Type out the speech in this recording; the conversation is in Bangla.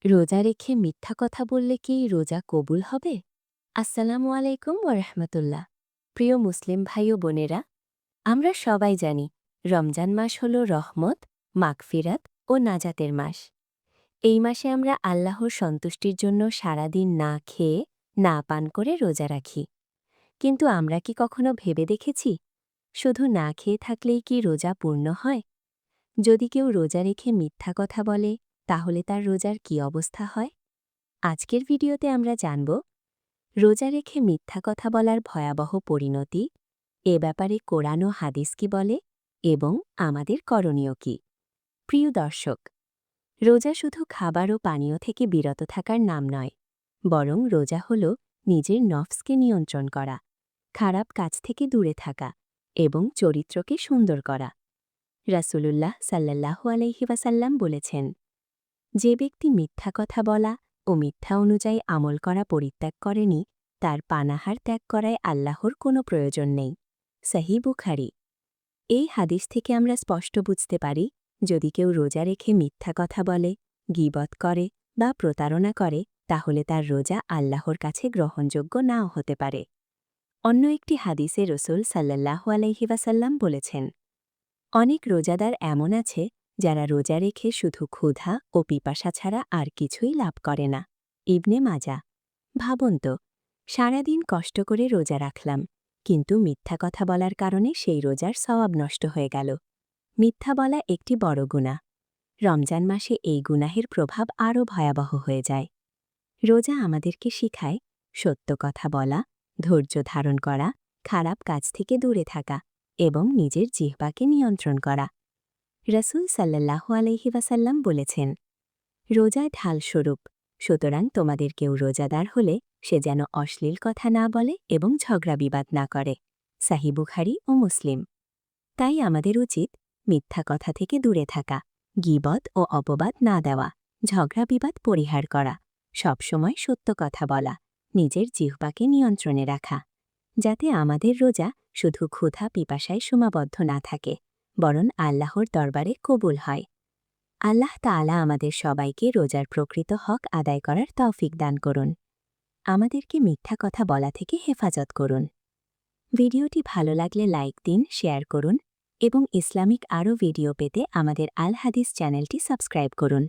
রোজা রেখে মিথ্যা কথা বললে কি রোজা কবুল হবে? আসসালামু আলাইকুম ওরহমতুল্লাহ। প্রিয় মুসলিম ভাই ও বোনেরা, আমরা সবাই জানি রমজান মাস হল রহমত, মাগফিরাত ও নাজাতের মাস। এই মাসে আমরা আল্লাহর সন্তুষ্টির জন্য সারাদিন না খেয়ে না পান করে রোজা রাখি। কিন্তু আমরা কি কখনো ভেবে দেখেছি শুধু না খেয়ে থাকলেই কি রোজা পূর্ণ হয়? যদি কেউ রোজা রেখে মিথ্যা কথা বলে, তাহলে তার রোজার কি অবস্থা হয়? আজকের ভিডিওতে আমরা জানব রোজা রেখে মিথ্যা কথা বলার ভয়াবহ পরিণতি, এ ব্যাপারে কোরআন ও হাদিস কি বলে এবং আমাদের করণীয় কি। প্রিয় দর্শক, রোজা শুধু খাবার ও পানীয় থেকে বিরত থাকার নাম নয়, বরং রোজা হল নিজের নফসকে নিয়ন্ত্রণ করা, খারাপ কাজ থেকে দূরে থাকা এবং চরিত্রকে সুন্দর করা। রাসূলুল্লাহ সাল্লাল্লাহু আলাইহি ওয়াসাল্লাম বলেছেন, যে ব্যক্তি মিথ্যা কথা বলা ও মিথ্যা অনুযায়ী আমল করা পরিত্যাগ করেনি, তার পানাহার ত্যাগ করায় আল্লাহর কোনো প্রয়োজন নেই। সহিহ বুখারী। এই হাদিস থেকে আমরা স্পষ্ট বুঝতে পারি, যদি কেউ রোজা রেখে মিথ্যা কথা বলে, গীবত করে বা প্রতারণা করে, তাহলে তার রোজা আল্লাহর কাছে গ্রহণযোগ্য নাও হতে পারে। অন্য একটি হাদিসে রসূল সাল্লাল্লাহু আলাইহি ওয়াসাল্লাম বলেছেন, অনেক রোজাদার এমন আছে যারা রোজা রেখে শুধু ক্ষুধা ও পিপাসা ছাড়া আর কিছুই লাভ করে না। ইবনে মাজা। ভাবুন তো, সারাদিন কষ্ট করে রোজা রাখলাম, কিন্তু মিথ্যা কথা বলার কারণে সেই রোজার সওয়াব নষ্ট হয়ে গেল। মিথ্যা বলা একটি বড় গুনাহ। রমজান মাসে এই গুনাহের প্রভাব আরও ভয়াবহ হয়ে যায়। রোজা আমাদেরকে শিখায় সত্য কথা বলা, ধৈর্য ধারণ করা, খারাপ কাজ থেকে দূরে থাকা এবং নিজের জিহ্বাকে নিয়ন্ত্রণ করা। রাসূল সাল্লাল্লাহু আলাইহি ওয়াসাল্লাম বলেছেন, রোজা ঢালস্বরূপ, সুতরাং তোমাদের কেউ রোজাদার হলে সে যেন অশ্লীল কথা না বলে এবং ঝগড়া বিবাদ না করে। সহিহ বুখারী ও মুসলিম। তাই আমাদের উচিত মিথ্যা কথা থেকে দূরে থাকা, গীবত ও অপবাদ না দেওয়া, ঝগড়া বিবাদ পরিহার করা, সবসময় সত্য কথা বলা, নিজের জিহ্বাকে নিয়ন্ত্রণে রাখা, যাতে আমাদের রোজা শুধু ক্ষুধা পিপাসায় সীমাবদ্ধ না থাকে, বরং আল্লাহর দরবারে কবুল হয়। আল্লাহ তাআলা আমাদের সবাইকে রোজার প্রকৃত হক আদায় করার তৌফিক দান করুন। আমাদেরকে মিথ্যা কথা বলা থেকে হেফাজত করুন। ভিডিওটি ভালো লাগলে লাইক দিন, শেয়ার করুন এবং ইসলামিক আরও ভিডিও পেতে আমাদের আল হাদিস চ্যানেলটি সাবস্ক্রাইব করুন।